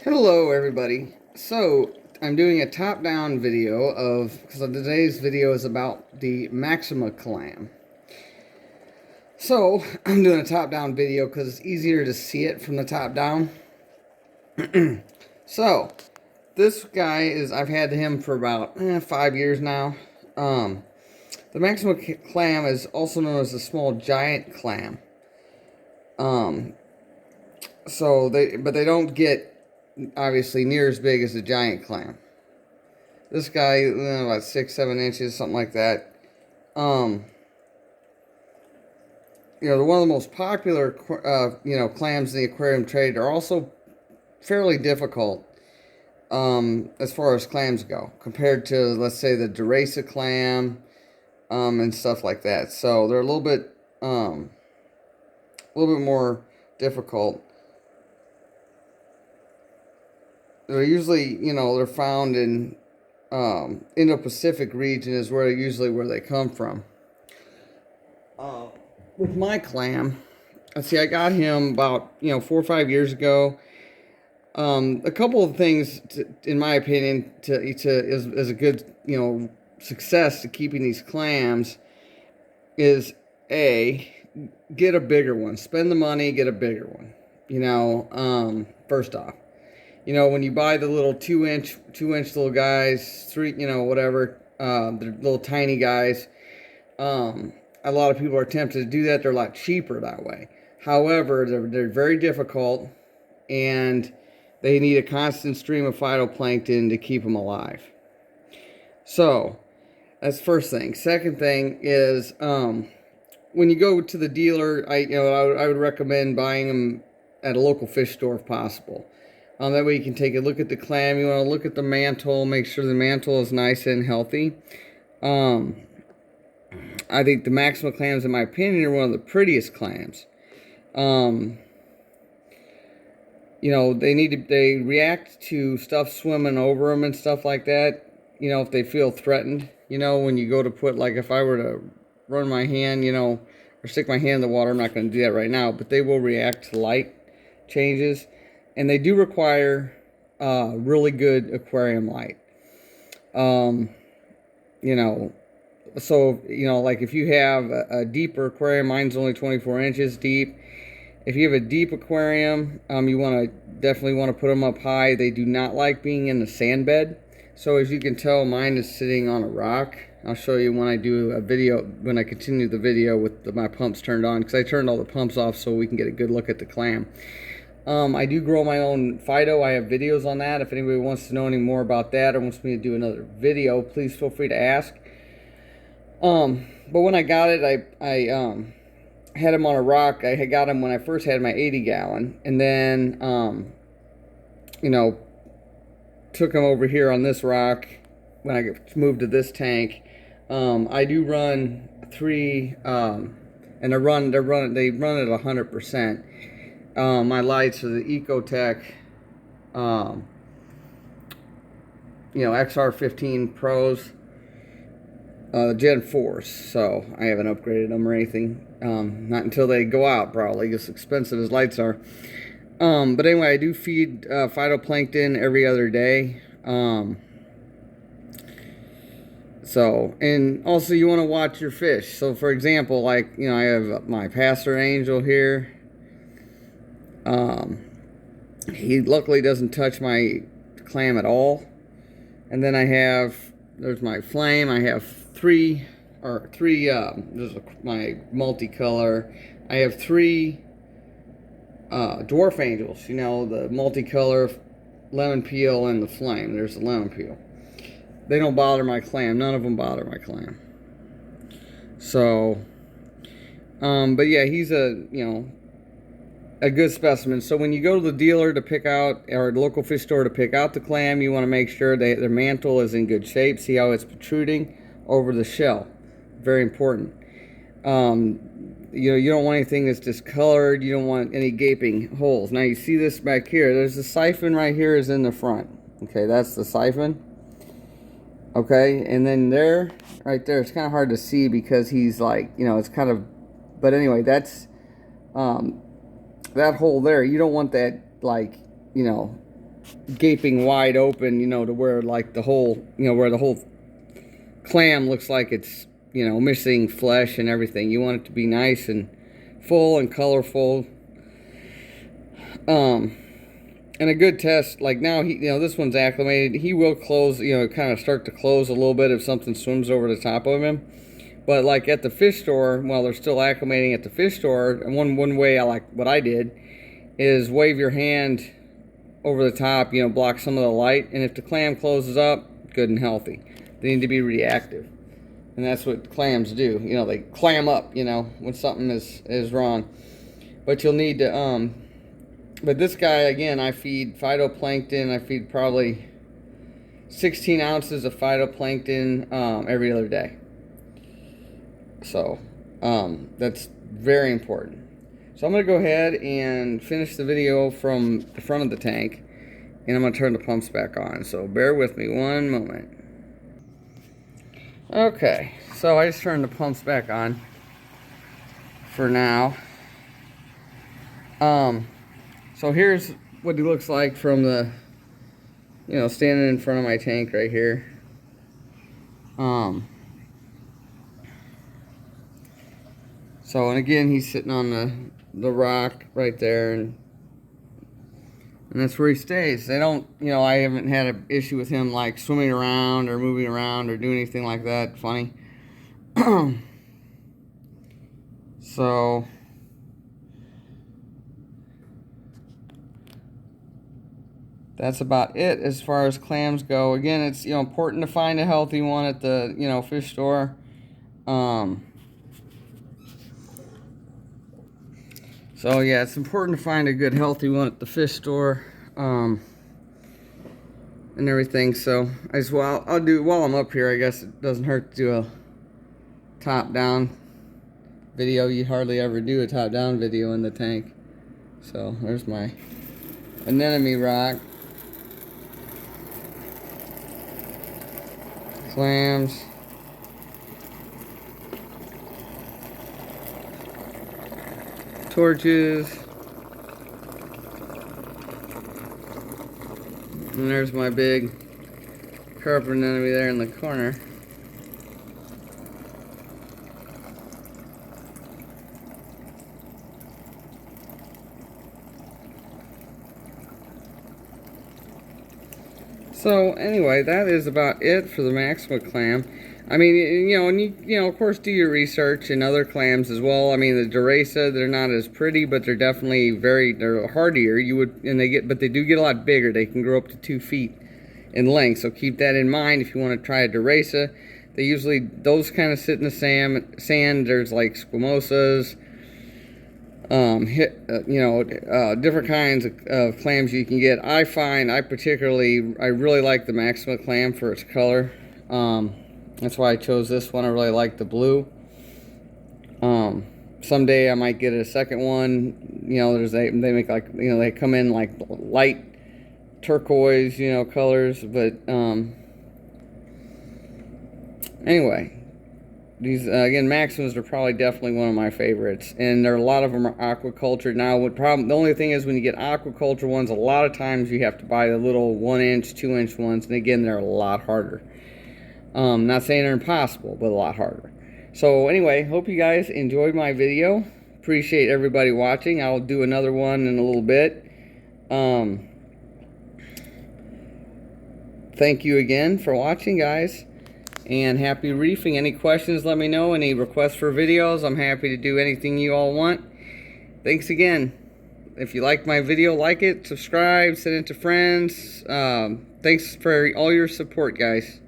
Hello everybody. So I'm doing a top-down video because today's video is about the Maxima clam. So I'm doing a top-down video because it's easier to see it from the top down. So this guy I've had him for about 5 years now. The Maxima clam is also known as the small giant clam. But they don't get obviously near as big as a giant clam. This guy, about 6-7 inches, something like that. They're one of the most popular, clams in the aquarium trade. Are also fairly difficult, as far as clams go, compared to, let's say, the Durasa clam, and stuff like that. So they're a little bit more difficult. They're usually, they're found in Indo-Pacific region is where they come from. With my clam, let's see, I got him about 4 or 5 years ago. A couple of things, in my opinion, is a good success to keeping these clams is get a bigger one. Spend the money, get a bigger one. First off. When you buy the little 2-inch little guys, the little tiny guys, a lot of people are tempted to do that. They're a lot cheaper that way. However, they're very difficult, and they need a constant stream of phytoplankton to keep them alive. So, that's the first thing. Second thing is, when you go to the dealer, I would recommend buying them at a local fish store if possible. That way you can take a look at the clam. You want to look at the mantle, make sure the mantle is nice and healthy. I think the Maxima clams, in my opinion, are one of the prettiest clams. They react to stuff swimming over them and stuff like that. If they feel threatened. When you go to put, like, if I were to run my hand, or stick my hand in the water, I'm not going to do that right now, but they will react to light changes. And they do require really good aquarium light. Like if you have a deeper aquarium, mine's only 24 inches deep. If you have a deep aquarium, you definitely want to put them up high. They do not like being in the sand bed. So as you can tell, mine is sitting on a rock. I'll show you when I do a video, when I continue the video with my pumps turned on, because I turned all the pumps off so we can get a good look at the clam. I do grow my own phyto. I have videos on that. If anybody wants to know any more about that or wants me to do another video, please feel free to ask. But when I got it, I had him on a rock. I had got him when I first had my 80-gallon. And then, took him over here on this rock when I moved to this tank. I do run 3, and they run at 100%. My lights are the Ecotech, XR15 Pros, Gen 4s. So I haven't upgraded them or anything. Not until they go out, probably, as expensive as lights are. But anyway, I do feed phytoplankton every other day. And also you want to watch your fish. So for example, like, I have my pastor angel here. He luckily doesn't touch my clam at all. And then there's my flame. I have three, there's my multicolor. I have 3 dwarf angels, the multicolor, lemon peel, and the flame. There's the lemon peel. They don't bother my clam. None of them bother my clam. So, but yeah, he's a good specimen. So when you go to the dealer to pick out, or the local fish store to pick out the clam, you want to make sure their mantle is in good shape. See how it's protruding over the shell. Very important. You don't want anything that's discolored. You don't want any gaping holes. Now you see this back here. There's a siphon right here is in the front. Okay, that's the siphon. Okay, and then right there, it's kind of hard to see because he's like, it's kind of, but anyway, that's, that hole there, you don't want that, like, gaping wide open, you know, to where like the whole, you know, where the whole clam looks like it's, you know, missing flesh and everything. You want it to be nice and full and colorful. And a good test, like now, he, you know, this one's acclimated. He will close, you know, kind of start to close a little bit if something swims over the top of him. But like at the fish store, while they're still acclimating at the fish store, and one way I like what I did is wave your hand over the top, you know, block some of the light, and if the clam closes up, good and healthy. They need to be reactive, and that's what clams do. You know, they clam up, you know, when something is wrong. But you'll need to but this guy, again, I feed phytoplankton. I feed probably 16 ounces of phytoplankton every other day. So that's very important. So I'm going to go ahead and finish the video from the front of the tank, and I'm going to turn the pumps back on. So bear with me one moment. Okay, so I just turned the pumps back on for now. So here's what he looks like from the, you know, standing in front of my tank right here. So, and again, he's sitting on the rock right there, and that's where he stays. They don't, you know, I haven't had an issue with him like swimming around or moving around or doing anything like that funny. So that's about it as far as clams go. Again, it's, you know, important to find a healthy one at the, you know, fish store. So yeah, it's important to find a good healthy one at the fish store, and everything. So I'll do, while I'm up here, I guess it doesn't hurt to do a top down video. You hardly ever do a top down video in the tank. So there's my anemone rock, clams, torches, and there's my big carpet anemone there in the corner. So anyway, that is about it for the Maxima clam. I mean, you know, and you know, of course, do your research in other clams as well. I mean, the Duresa, they're not as pretty, but they're definitely they're hardier. But they do get a lot bigger. They can grow up to 2 feet in length. So keep that in mind if you want to try a Duresa. They usually, those kind of sit in the sand. There's like squamosas, you know, different kinds of clams you can get. I really like the Maxima clam for its color. That's why I chose this one. I really like the blue. Someday I might get a second one. You know, they make like, you know, they come in like light turquoise, you know, colors. But anyway, these again, Maximas are probably definitely one of my favorites, and a lot of them are aquaculture. Now, the only thing is when you get aquaculture ones, a lot of times you have to buy the little 1-inch, 2-inch ones, and again, they're a lot harder. Not saying they're impossible, but a lot harder. So anyway, hope you guys enjoyed my video. Appreciate everybody watching. I'll do another one in a little bit. Thank you again for watching, guys, and happy reefing. Any questions, let me know. Any requests for videos, I'm happy to do anything you all want. Thanks again. If you like my video, like it, subscribe, send it to friends. Thanks for all your support, guys.